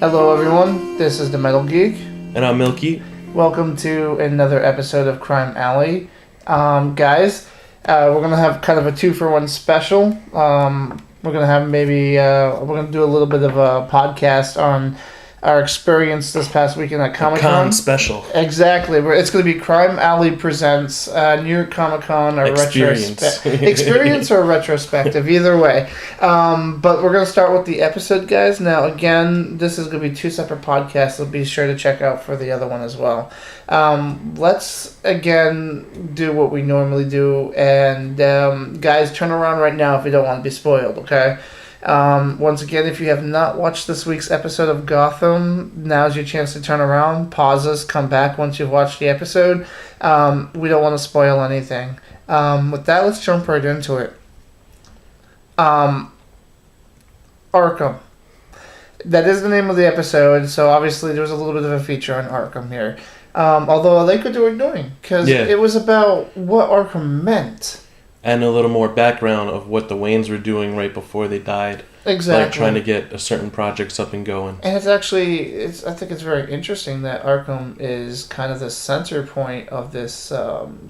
Hello everyone, this is the Metal Geek. And I'm Milky. Welcome to another episode of Crime Alley. Guys, we're going to have kind of a 2-for-1 special. We're going to have we're going to do a little bit of a podcast on our experience this past weekend at Comic Con. Con special. Exactly. It's going to be Crime Alley presents New York Comic Con or experience or retrospective, either way. But we're going to start with the episode, guys. Now, again, this is going to be 2 separate podcasts, so be sure to check out for the other one as well. Let's again do what we normally do, and guys, turn around right now if you don't want to be spoiled. Okay. Once again, if you have not watched this week's episode of Gotham, now's your chance to turn around, pause us, come back once you've watched the episode. We don't want to spoil anything. With that, let's jump right into it. Arkham. That is the name of the episode, so obviously there was a little bit of a feature on Arkham here. Although I like what they were doing, because it was about what Arkham meant. And a little more background of what the Waynes were doing right before they died. Exactly. Like trying to get a certain projects up and going. And it's actually, I think it's very interesting that Arkham is kind of the center point of this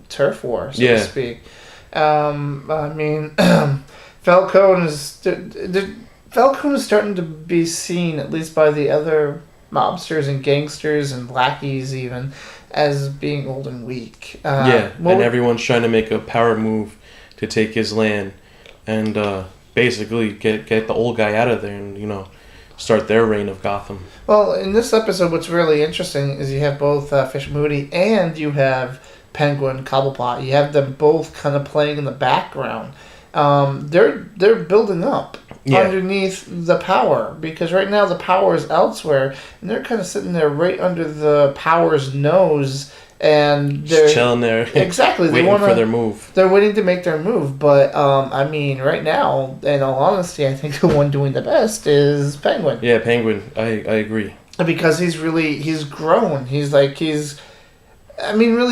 turf war, so to speak. I mean, Falcone is starting to be seen, at least by the other mobsters and gangsters and lackeys even, as being old and weak. And everyone's trying to make a power move to take his land and basically get the old guy out of there and, start their reign of Gotham. Well, in this episode, what's really interesting is you have both Fish Moody and you have Penguin Cobblepot. You have them both kind of playing in the background. They're building up underneath the power, because right now the power is elsewhere, and they're kind of sitting there right under the power's nose. And they're just chilling there. Exactly. Waiting for their move. They're waiting to make their move. But, I mean, right now, in all honesty, I think the one doing the best is Penguin. Yeah, Penguin. I agree. Because he's grown. Really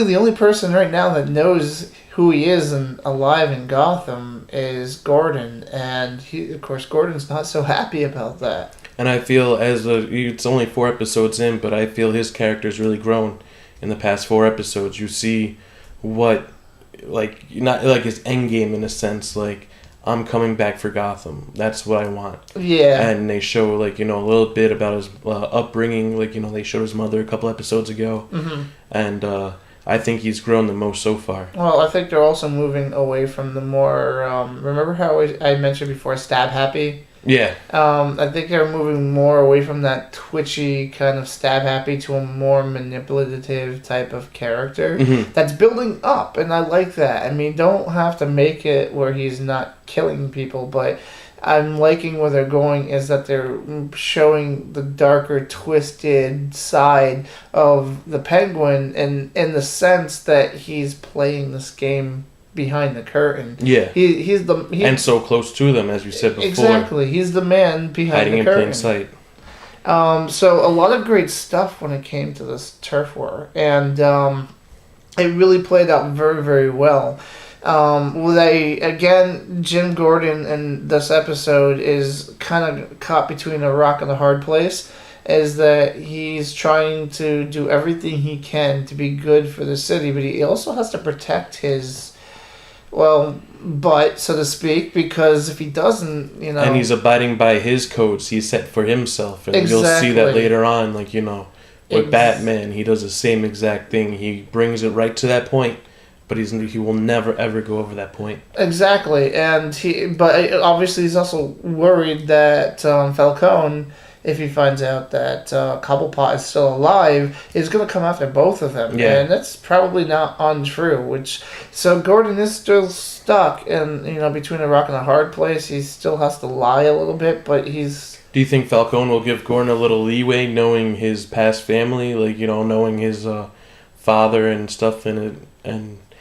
the only person right now that knows who he is and alive in Gotham is Gordon. And, Gordon's not so happy about that. And I feel it's only 4 episodes in, but I feel his character's really grown. In the past 4 episodes, you see not his end game in a sense, like, I'm coming back for Gotham. That's what I want. Yeah. And they show, a little bit about his upbringing. they showed his mother a couple episodes ago. Mm-hmm. And I think he's grown the most so far. Well, I think they're also moving away from the more, remember how I mentioned before, stab happy? Yeah. I think they're moving more away from that twitchy kind of stab happy to a more manipulative type of character that's building up, and I like that. I mean, don't have to make it where he's not killing people, but I'm liking where they're going is that they're showing the darker, twisted side of the Penguin, and in the sense that he's playing this game behind the curtain. Yeah. He's and so close to them, as you said before. Exactly. He's the man behind the curtain. Hiding in plain sight. So a lot of great stuff when it came to this turf war. And it really played out very, very well. Jim Gordon in this episode is kind of caught between a rock and a hard place. Is that he's trying to do everything he can to be good for the city, but he also has to protect his butt, so to speak, because if he doesn't, And he's abiding by his codes he's set for himself. And exactly. You'll see that later on, with Batman, he does the same exact thing. He brings it right to that point, but he will never, ever go over that point. Exactly, but obviously he's also worried that Falcone, if he finds out that Cobblepot is still alive, is going to come after both of them. Yeah. And that's probably not untrue. So Gordon is still stuck in, between a rock and a hard place. He still has to lie a little bit, but he's... Do you think Falcone will give Gordon a little leeway, knowing his past family, knowing his father and stuff and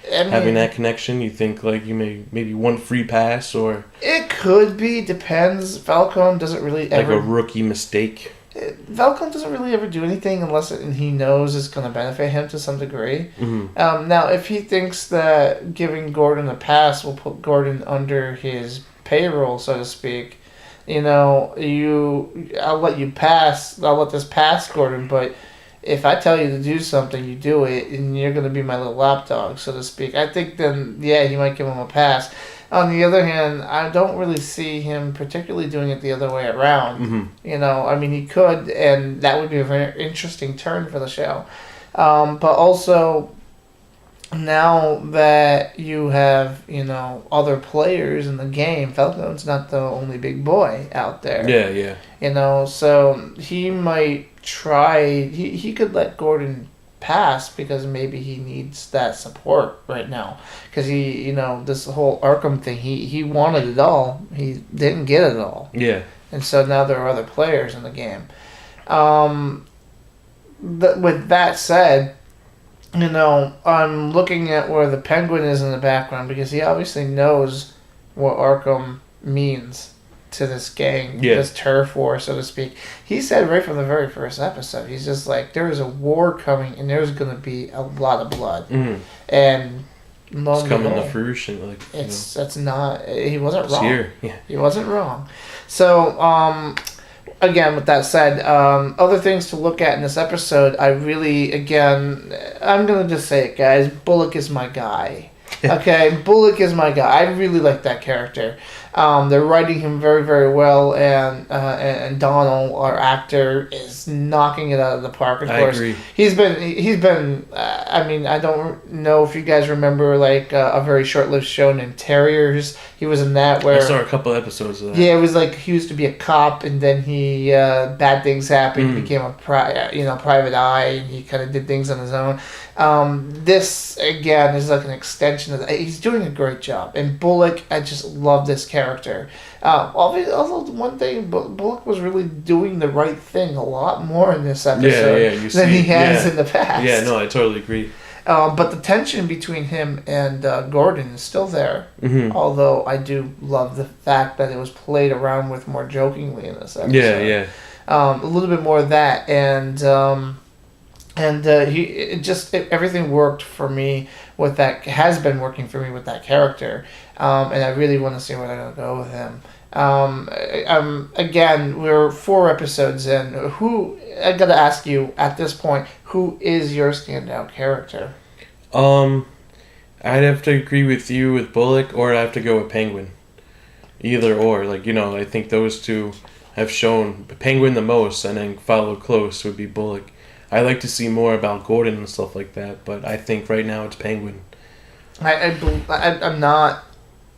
having that connection? You think maybe one free pass, or it could be, depends. Falcone doesn't really ever a rookie mistake. Falcone doesn't really ever do anything unless he knows it's going to benefit him to some degree. Mm-hmm. Now, if he thinks that giving Gordon a pass will put Gordon under his payroll, so to speak, I'll let you pass. I'll let this pass, Gordon, but if I tell you to do something, you do it, and you're going to be my little lapdog, so to speak. I think then, yeah, you might give him a pass. On the other hand, I don't really see him particularly doing it the other way around. Mm-hmm. He could, and that would be a very interesting turn for the show. But also, now that you have, other players in the game, Falcone's not the only big boy out there. Yeah, yeah. So he might try, he could let Gordon pass because maybe he needs that support right now. Because this whole Arkham thing, he wanted it all. He didn't get it all. Yeah. And so now there are other players in the game. With that said, I'm looking at where the Penguin is in the background because he obviously knows what Arkham means to this gang, this turf war, so to speak. He said right from the very first episode, he's just like, there is a war coming and there's going to be a lot of blood. Mm-hmm. And it's coming to fruition. That's not, he wasn't wrong. Here. Yeah. He wasn't wrong. So, again, with that said, other things to look at in this episode, I'm going to just say it, guys. Bullock is my guy. Okay? Bullock is my guy. I really like that character. They're writing him very, very well, and Donald, our actor, is knocking it out of the park. Of course, agree. He's been. I don't know if you guys remember a very short-lived show named Terriers. He was in that where I saw a couple episodes of that. Yeah, it was like he used to be a cop, and then he bad things happened. He became a private eye, and he kind of did things on his own. This again is like an extension of that. He's doing a great job, and Bullock, I just love this character. Also, one thing, Bullock was really doing the right thing a lot more in this episode than he has in the past. Yeah, no, I totally agree. But the tension between him and Gordon is still there. Mm-hmm. Although I do love the fact that it was played around with more jokingly in this episode. Yeah. A little bit more of that, everything worked for me with that. Has been working for me with that character, and I really want to see where they're gonna go with him. Again, we're 4 episodes in. I gotta ask you at this point, who is your standout character? I'd have to agree with you with Bullock, or I'd have to go with Penguin. Either or, I think those two have shown Penguin the most, and then followed close would be Bullock. I like to see more about Gordon and stuff like that, but I think right now it's Penguin. I'm not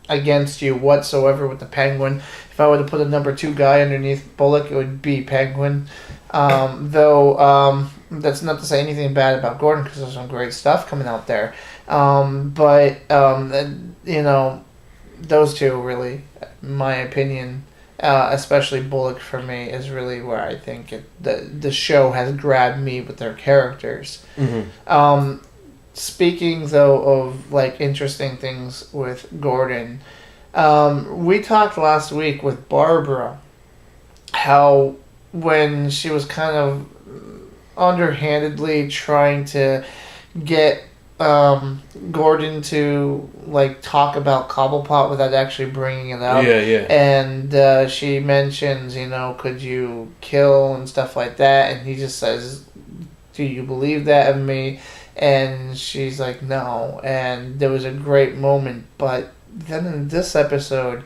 against you whatsoever with the Penguin. If I were to put a number 2 guy underneath Bullock, it would be Penguin. Though that's not to say anything bad about Gordon, because there's some great stuff coming out there. Those two really, in my opinion, especially Bullock for me, is really where I think the show has grabbed me with their characters. Mm-hmm. Speaking though of interesting things with Gordon, we talked last week with Barbara how when she was kind of underhandedly trying to get Gordon to talk about Cobblepot without actually bringing it up. Yeah. And she mentions, could you kill and stuff like that, and he just says, "Do you believe that of me?" And she's like, "No." And there was a great moment, but then in this episode,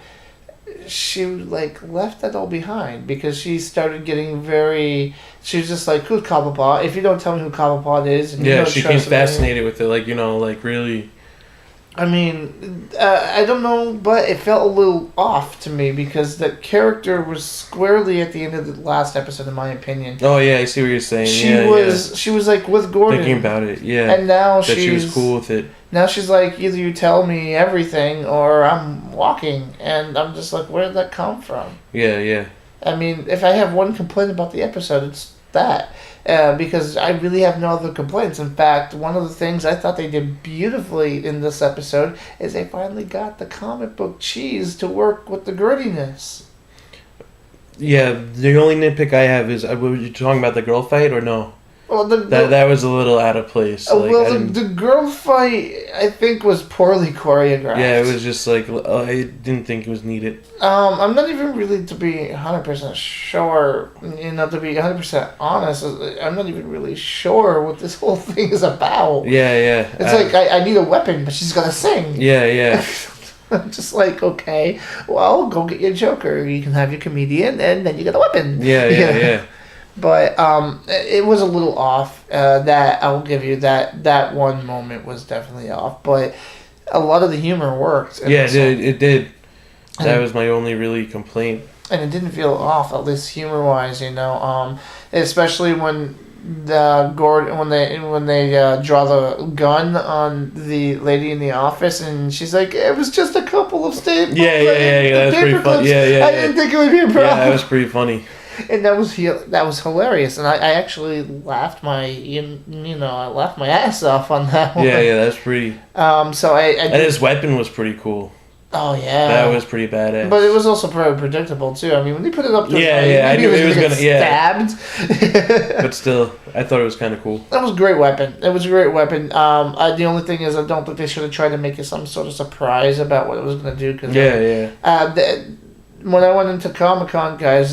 she left that all behind because she started getting very. She was just like, "Who's Cobblepot? If you don't tell me who Cobblepot is," and she became fascinated with it, really. I mean, I don't know, but it felt a little off to me because the character was squarely at the end of the last episode, in my opinion. Oh yeah, I see what you're saying. She was with Gordon, thinking about it. Yeah, and now she was cool with it. Now she's like, either you tell me everything or I'm walking, and I'm just like, where did that come from? Yeah. I mean, if I have one complaint about the episode, it's that. Because I really have no other complaints. In fact, one of the things I thought they did beautifully in this episode is they finally got the comic book cheese to work with the grittiness. Yeah, the only nitpick I have is, were you talking about the girl fight or no? Well, that was a little out of place. The girl fight, I think, was poorly choreographed. Yeah, it was just like, I didn't think it was needed. I'm not even really, to be 100% sure, to be 100% honest, I'm not even really sure what this whole thing is about. Yeah. It's I need a weapon, but she's gonna sing. Yeah. I'm just like, okay, well, go get your Joker. You can have your comedian, and then you get a weapon. Yeah. But it was a little off. That I will give you that one moment was definitely off. But a lot of the humor worked. Yeah, it did. That was my only really complaint. And it didn't feel off, at least humor wise. Especially when when they draw the gun on the lady in the office, and she's like, "It was just a couple of staples." Yeah. That's pretty funny. Yeah. I didn't think it would be a problem. Yeah, that was pretty funny. And that was hilarious, and I actually laughed my I laughed my ass off on that one. Yeah, that's pretty. So and his weapon was pretty cool. Oh yeah, that was pretty badass. But it was also pretty predictable too. I mean, when they put it up to I knew it was gonna stabbed. But still, I thought it was kind of cool. That was a great weapon. It was a great weapon. The only thing is, I don't think they should have tried to make it some sort of surprise about what it was gonna do. Cause when I went into Comic-Con, guys,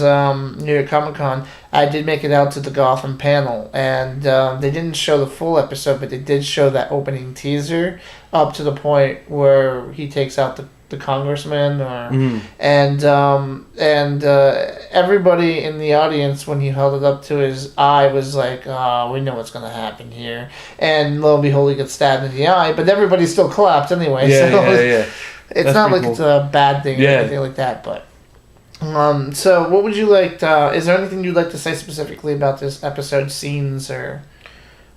New York Comic-Con, I did make it out to the Gotham panel, and they didn't show the full episode, but they did show that opening teaser up to the point where he takes out the congressman, and everybody in the audience, when he held it up to his eye, was like, "Oh, we know what's going to happen here," and lo and behold, he gets stabbed in the eye, but everybody still clapped anyway. Yeah. It's That's not like cool. It's a bad thing or anything like that, but. So what would you like is there anything you'd like to say specifically about this episode, scenes, or?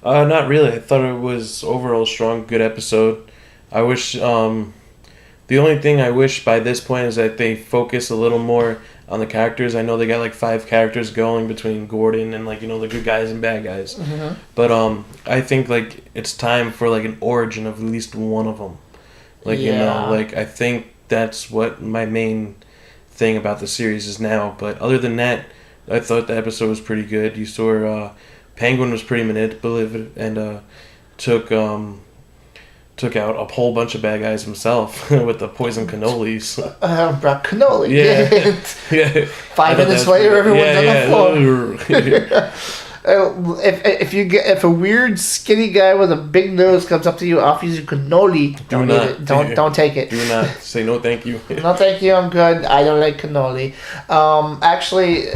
Not really. I thought it was overall strong, good episode. I wish, the only thing I wish by this point is that they focus a little more on the characters. I know they got like 5 characters going between Gordon and the good guys and bad guys. Mm-hmm. But, I think it's time for an origin of at least one of them. I think that's what my main thing about the series is now. But other than that, I thought the episode was pretty good. You saw Penguin was pretty manipulative and took out a whole bunch of bad guys himself with the poison cannolis. Brought cannoli. Yeah. 5 minutes later, everyone's on the floor. If a weird skinny guy with a big nose comes up to you, offers you cannoli, don't take it. Do not say no, thank you. No, thank you. I'm good. I don't like cannoli. Actually,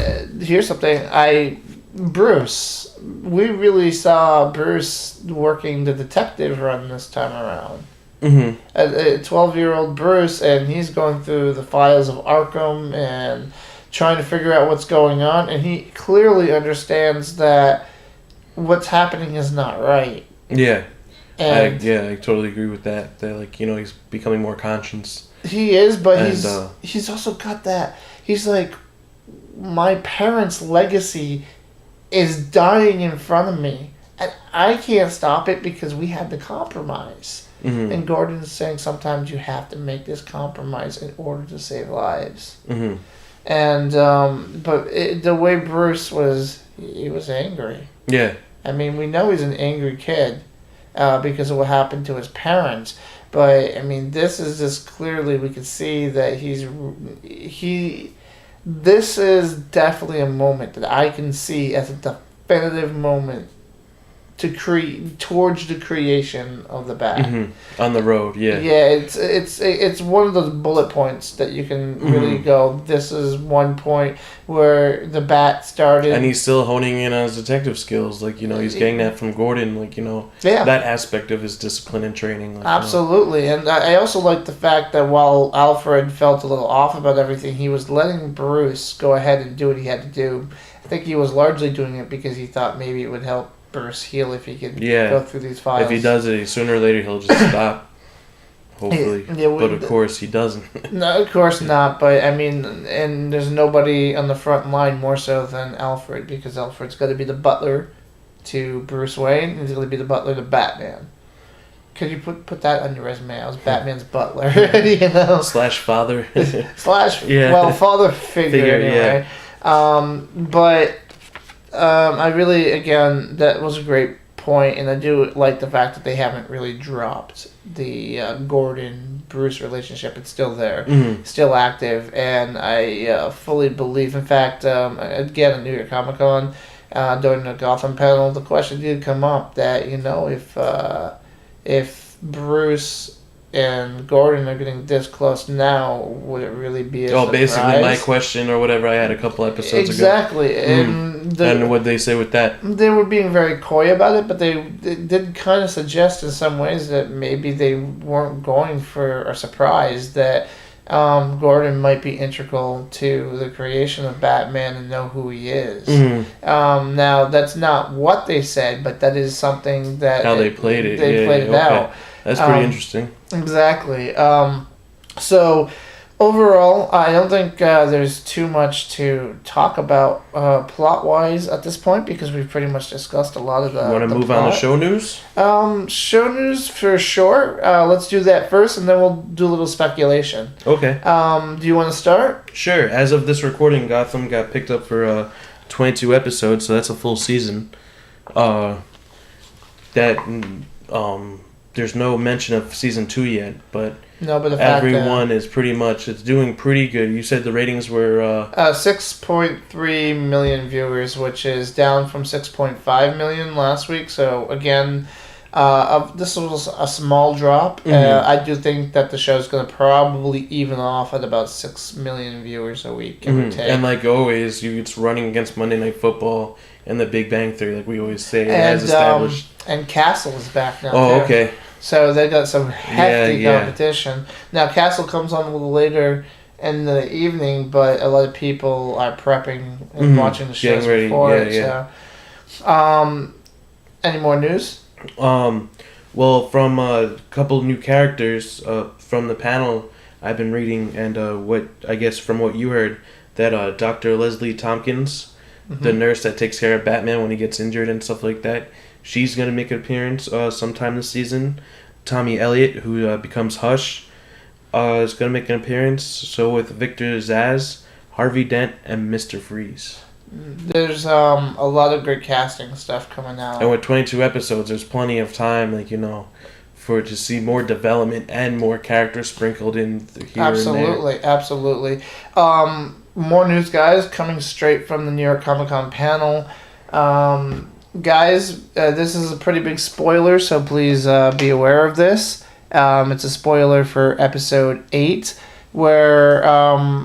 here's something. Bruce. We really saw Bruce working the detective run this time around. Mm-hmm. A 12-year-old Bruce, and he's going through the files of Arkham and trying to figure out what's going on, and he clearly understands that what's happening is not right. Yeah. And I totally agree with that. That he's becoming more conscious. He is, but he's also got that. He's like, my parents' legacy is dying in front of me, and I can't stop it because we had to compromise. Mm-hmm. And Gordon is saying sometimes you have to make this compromise in order to save lives. Mm-hmm. And the way Bruce was, he was angry. Yeah. I mean, we know he's an angry kid because of what happened to his parents. But I mean, this is just clearly we can see that This is definitely a moment that I can see as a definitive moment towards the creation of the Bat. Mm-hmm. On the road, yeah. Yeah, it's one of those bullet points that you can really go, this is one point where the Bat started. And he's still honing in on his detective skills. He's getting that from Gordon, that aspect of his discipline and training. Absolutely. And I also like the fact that while Alfred felt a little off about everything, he was letting Bruce go ahead and do what he had to do. I think he was largely doing it because he thought maybe it would help Bruce heal if he could go through these files. If he does it, sooner or later he'll just stop. Hopefully. But of course he doesn't. No, of course not. But I mean, and there's nobody on the front line more so than Alfred, because Alfred's got to be the butler to Bruce Wayne, and he's going to be the butler to Batman. Could you put that on your resume? I was Batman's butler, Slash father. Father figure anyway. Yeah. But I really, again, that was a great point, and I do like the fact that they haven't really dropped the Gordon-Bruce relationship. It's still there, still active, and I fully believe, in fact, again, at New York Comic Con, during the Gotham panel, the question did come up that, if Bruce and Gordon are getting this close now, would it really be a surprise? Basically my question or whatever I had a couple episodes exactly. ago. Exactly. And what'd they say with that? They were being very coy about it, but they did kind of suggest in some ways that maybe they weren't going for a surprise, that Gordon might be integral to the creation of Batman and know who he is. Now, that's not what they said, but that is something that... How they played it. They played it out. That's pretty interesting. Exactly. So, overall, I don't think there's too much to talk about plot-wise at this point, because we've pretty much discussed a lot of the... You want to move on to show news? Show news for sure. Let's do that first, and then we'll do a little speculation. Okay. Do you want to start? Sure. As of this recording, Gotham got picked up for 22 episodes, so that's a full season. There's no mention of season 2 yet, but everyone is pretty much, it's doing pretty good. You said the ratings were 6.3 million viewers, which is down from 6.5 million last week. So again, this was a small drop. I do think that the show's going to probably even off at about 6 million viewers a week, give or take. And like always, it's running against Monday Night Football and The Big Bang Theory, like we always say, as established. And Castle is back now. Oh, too. Okay. So they got some hefty competition. Now, Castle comes on a little later in the evening, but a lot of people are prepping and watching the shows before it. So, any more news? Well, from a couple new characters from the panel I've been reading, and what I guess from what you heard, that Dr. Leslie Tompkins, the nurse that takes care of Batman when he gets injured and stuff like that, she's going to make an appearance sometime this season. Tommy Elliott, who becomes Hush, is going to make an appearance. So with Victor Zsasz, Harvey Dent, and Mr. Freeze. There's a lot of great casting stuff coming out. And with 22 episodes, there's plenty of time, for to see more development and more characters sprinkled in here Absolutely, and there. Absolutely. More news, guys, coming straight from the New York Comic Con panel. Guys, this is a pretty big spoiler, so please be aware of this. It's a spoiler for episode 8, where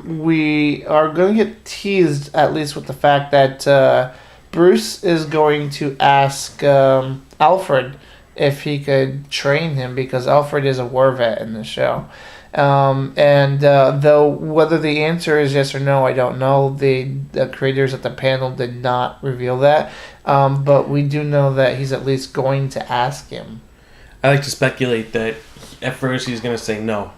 we are going to get teased, at least with the fact that Bruce is going to ask Alfred if he could train him, because Alfred is a war vet in the show. Though whether the answer is yes or no, I don't know. The creators at the panel did not reveal that. But we do know that he's at least going to ask him. I like to speculate that at first he's going to say no.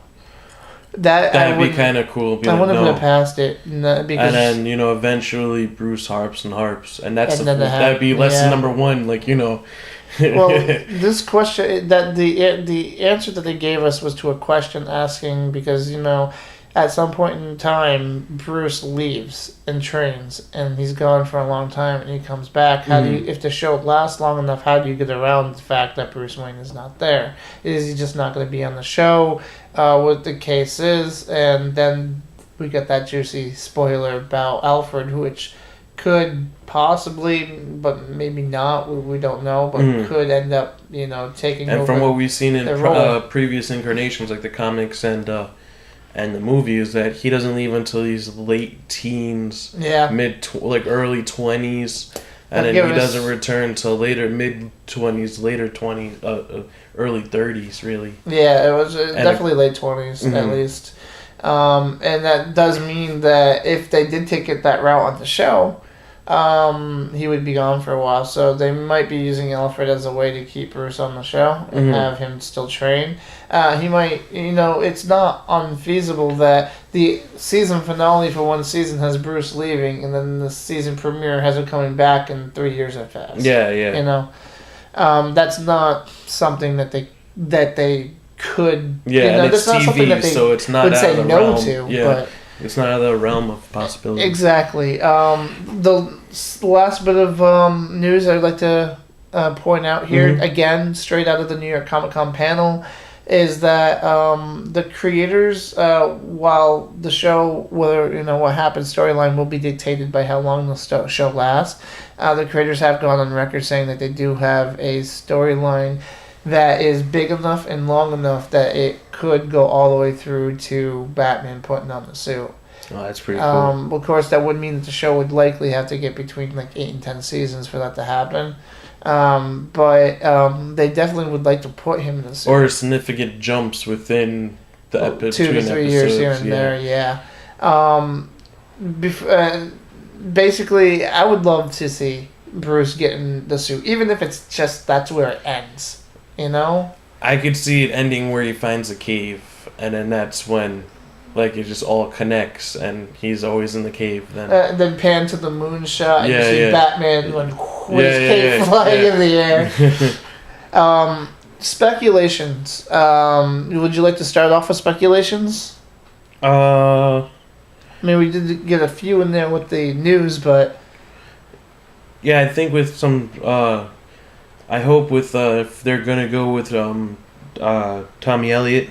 That'd be kind of cool. I wouldn't put it past it. And then, eventually Bruce harps, and that's that'd be lesson number 1, Well, this question, that the answer that they gave us was to a question asking, because at some point in time Bruce leaves and trains, and he's gone for a long time, and he comes back. How do you, if the show lasts long enough, how do you get around the fact that Bruce Wayne is not there? Is he just not going to be on the show? What the case is, and then we get that juicy spoiler about Alfred, which could possibly, but maybe not, we don't know, but could end up, taking over. And from what we've seen in previous incarnations, like the comics and the movies, that he doesn't leave until he's late teens, early 20s, and then he doesn't return till later, mid-20s, later 20s, early 30s, really. Yeah, it was definitely late 20s, at least. And that does mean that if they did take it that route on the show, he would be gone for a while. So they might be using Alfred as a way to keep Bruce on the show and have him still train. He might, it's not unfeasible that the season finale for one season has Bruce leaving, and then the season premiere has him coming back, and 3 years have passed. Yeah. That's not something that they could. Yeah, and it's that's not something TV, that they so it's not would out say of the no realm. to. Yeah. It's not out of the realm of possibility. Exactly. The last bit of news I'd like to point out here, again, straight out of the New York Comic Con panel, is that the creators, while the show, whether what happens, storyline will be dictated by how long the show lasts, the creators have gone on record saying that they do have a storyline that is big enough and long enough that it could go all the way through to Batman putting on the suit. Oh, that's pretty cool. Of course, that would mean that the show would likely have to get between 8 and 10 seasons for that to happen. But they dedefinitely would like to put him in the suit. Or significant jumps within the 2 to 3 years here and there, yeah. Basically, I would love to see Bruce getting the suit, even if it's just that's where it ends. I could see it ending where he finds a cave, and then that's when, it just all connects, and he's always in the cave. Then pan to the moon shot, and you see Batman with his cape flying in the air. Speculations. Would you like to start off with speculations? I mean, we did get a few in there with the news, but yeah, I think with some. I hope with if they're gonna go with Tommy Elliott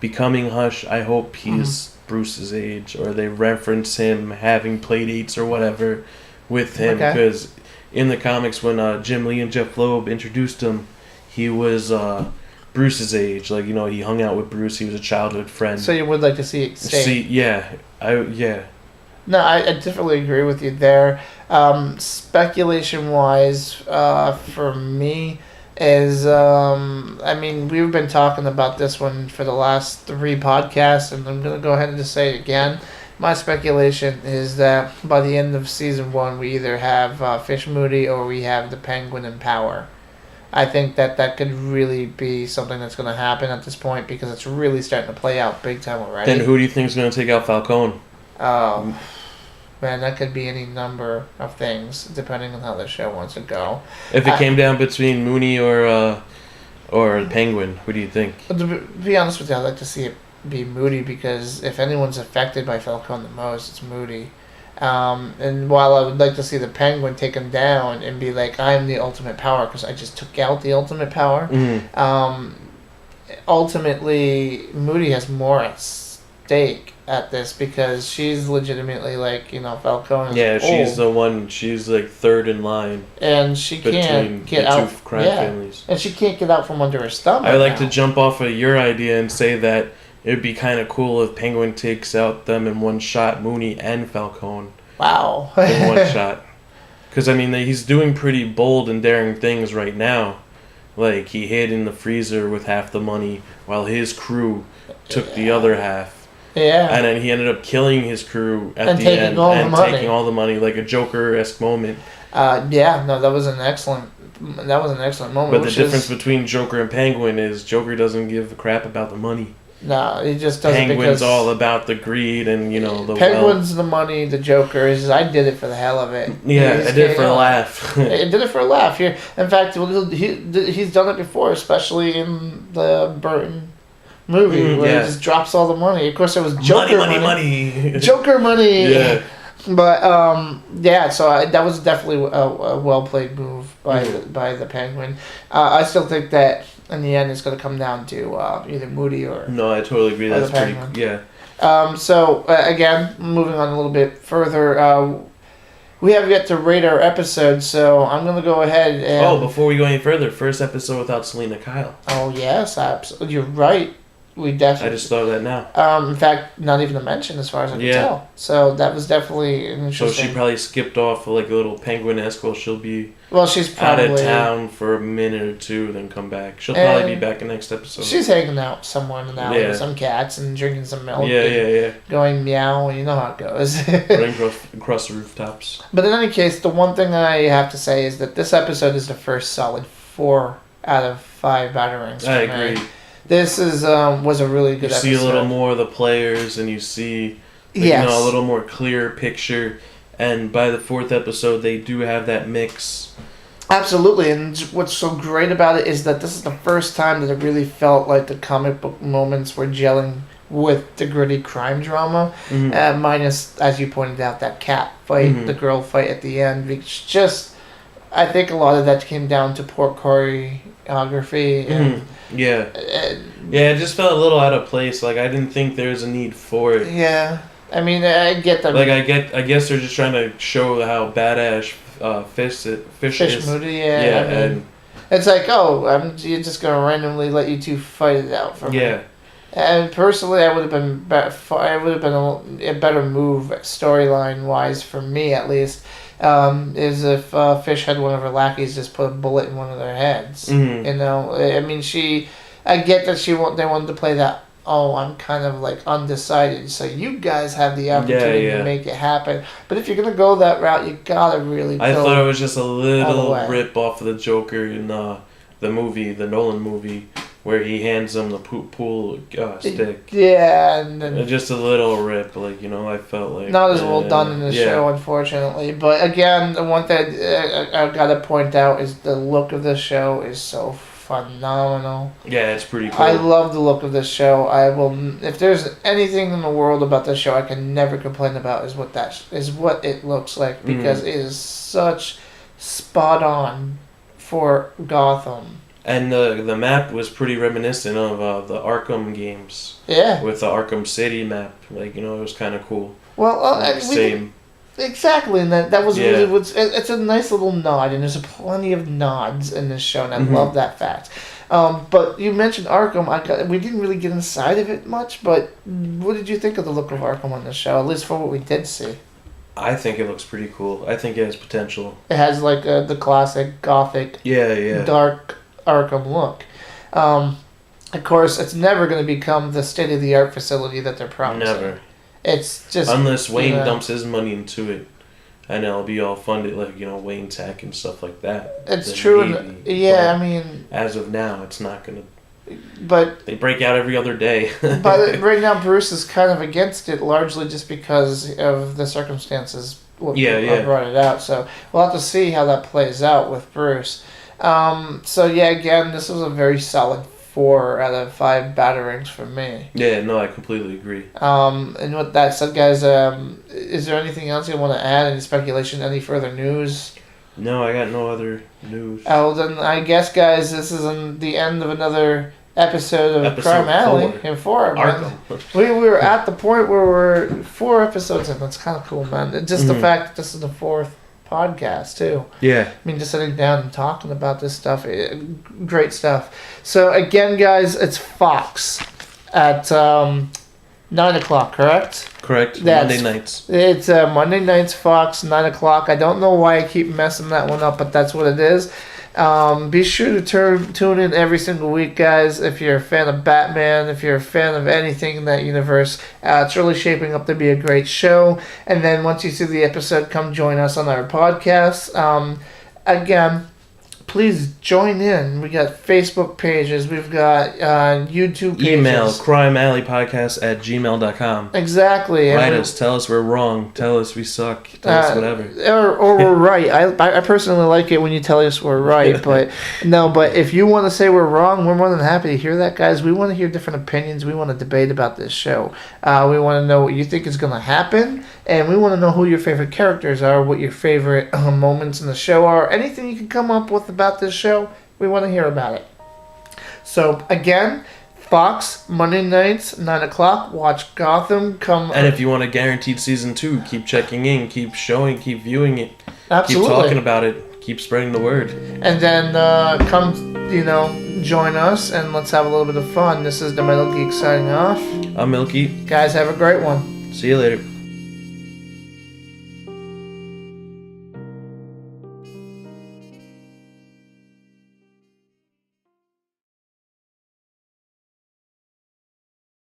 becoming Hush, I hope he's Bruce's age, or they reference him having play dates or whatever with him, because in the comics when Jim Lee and Jeff Loeb introduced him, he was Bruce's age. He hung out with Bruce. He was a childhood friend. So you would like to see it stay? No, I definitely agree with you there. Speculation-wise, for me, is, we've been talking about this one for the last 3 podcasts, and I'm going to go ahead and just say it again. My speculation is that by the end of Season 1, we either have Fish Moody or we have the Penguin in power. I think that could really be something that's going to happen at this point, because it's really starting to play out big time already. Then who do you think is going to take out Falcone? Man, that could be any number of things, depending on how the show wants to go. If it came down between Mooney or Penguin, who do you think? To be honest with you, I'd like to see it be Moody, because if anyone's affected by Falcone the most, it's Moody. And while I would like to see the Penguin take him down and be like, I'm the ultimate power because I just took out the ultimate power, ultimately, Moody has more at stake at this, because she's legitimately Falcone is she's old. the one. She's third in line, and she can't get out. Two crime families, and she can't get out from under her stomach. I like to jump off of your idea and say that it'd be kind of cool if Penguin takes out them in one shot, Mooney and Falcone. Wow, in one shot, because he's doing pretty bold and daring things right now. He hid in the freezer with half the money while his crew took the other half. Yeah. And then he ended up killing his crew at the end and taking all the money, like a Joker-esque moment. That was an excellent moment. But the difference between Joker and Penguin is Joker doesn't give a crap about the money. No, he just does Penguin's it because all about the greed and the Penguin's the money. The Joker is I did it for the hell of it. Yeah, I did it for a laugh. I did it for a laugh. Here, in fact, he's done it before, especially in the Burton movie where he just drops all the money. Of course, it was Joker money. Joker money. Yeah. But so that was definitely a well played move by the Penguin. I still think that in the end it's going to come down to either Moody or no, I totally agree. That's pretty again, moving on a little bit further. We have yet to rate our episode, so I'm going to go ahead and... before we go any further, first episode without Selena Kyle. Oh, yes, absolutely. You're right. We definitely... I just thought of that now. In fact, not even a mention as far as I can tell. So that was definitely an interesting... So she probably skipped off a little Penguin-esque while she'll be she's probably... out of town for a minute or two, then come back. She'll probably be back in next episode. She's hanging out somewhere in the alley with some cats and drinking some milk. Yeah. Going meow, you know how it goes. Running across the rooftops. But in any case, the one thing I have to say is that this episode is the first solid 4 out of 5 batarangs. I agree. This was a really good episode. You see a little more of the players, and you see a little more clear picture. And by the 4th episode, they do have that mix. Absolutely, and what's so great about it is that this is the first time that it really felt like the comic book moments were gelling with the gritty crime drama, minus, as you pointed out, that cat fight, the girl fight at the end. It's just, I think a lot of that came down to poor choreography. And, it just felt a little out of place. Like, I didn't think there was a need for it. Yeah. I mean, I get that. Like, I guess they're just trying to show how badass Fish is. Moody, yeah. I mean, and it's like, you're just gonna randomly let you two fight it out for me. Yeah. And personally, I would have been a better move storyline wise for me at least. Is if Fish had one of her lackeys just put a bullet in one of their heads. You know, I mean, I get that they wanted to play that. Oh, I'm kind of like undecided. So you guys have the opportunity to make it happen. But if you're gonna go that route, you gotta really. I thought it was just a little rip off of the Joker in the Nolan movie, where he hands him the pool stick. Yeah, and then just a little rip. Like, you know, I felt like not as well done in the show, unfortunately. But again, the one thing I gotta point out is the look of the show is so phenomenal. Yeah, it's pretty cool. I love the look of this show. If there's anything in the world about this show I can never complain about, is what it looks like, because it is such spot on for Gotham. And the map was pretty reminiscent of the Arkham games. Yeah. With the Arkham City map, like, you know, it was kind of cool. Well, same. Exactly, and that was really it's a nice little nod, and there's plenty of nods in this show, and I love that fact. But you mentioned Arkham. We didn't really get inside of it much, but what did you think of the look of Arkham on the show, at least for what we did see? I think it looks pretty cool. I think it has potential. It has like the classic gothic, dark Arkham look. Of course, it's never going to become the state-of-the-art facility that they're promising. Never. It's just... Unless Wayne dumps his money into it, and it'll be all funded, like, you know, Wayne Tech and stuff like that. It's true. I mean... As of now, it's not going to... But... They break out every other day. But right now, Bruce is kind of against it, largely just because of the circumstances. Brought it out. So we'll have to see how that plays out with Bruce. Again, this was a very solid 4 out of 5 batterings for me. Yeah, no, I completely agree. And with that said, guys, is there anything else you want to add? Any speculation? Any further news? No, I got no other news. Well, then I guess, guys, this is the end of another episode of Crime Alley in 4. Man. We were at the point where we're 4 episodes in. That's kind of cool, man. Just the fact that this is the 4th podcast too. Yeah. I mean, just sitting down and talking about this stuff, great stuff. So again, guys, it's Fox at 9 o'clock, correct? Correct. Monday nights. It's Monday nights, Fox, 9 o'clock. I don't know why I keep messing that one up, but that's what it is. Be sure to tune in every single week, guys. If you're a fan of Batman, if you're a fan of anything in that universe, it's really shaping up to be a great show. And then once you see the episode, come join us on our podcast. Again, please join in. We got Facebook pages. We've got YouTube pages. Email crimealleypodcast@gmail.com. Exactly. Write us. Tell us we're wrong. Tell us we suck. Tell us whatever. Or we're right. I personally like it when you tell us we're right. But if you want to say we're wrong, we're more than happy to hear that, guys. We want to hear different opinions. We want to debate about this show. We want to know what you think is going to happen. And we want to know who your favorite characters are, what your favorite moments in the show are. Anything you can come up with about this show, we want to hear about it. So, again, Fox, Monday nights, 9 o'clock, watch Gotham. And if you want a guaranteed season 2, keep checking in, keep showing, keep viewing it. Absolutely. Keep talking about it, keep spreading the word. And then come, join us, and let's have a little bit of fun. This is the Metal Geek signing off. I'm Milky. Guys, have a great one. See you later.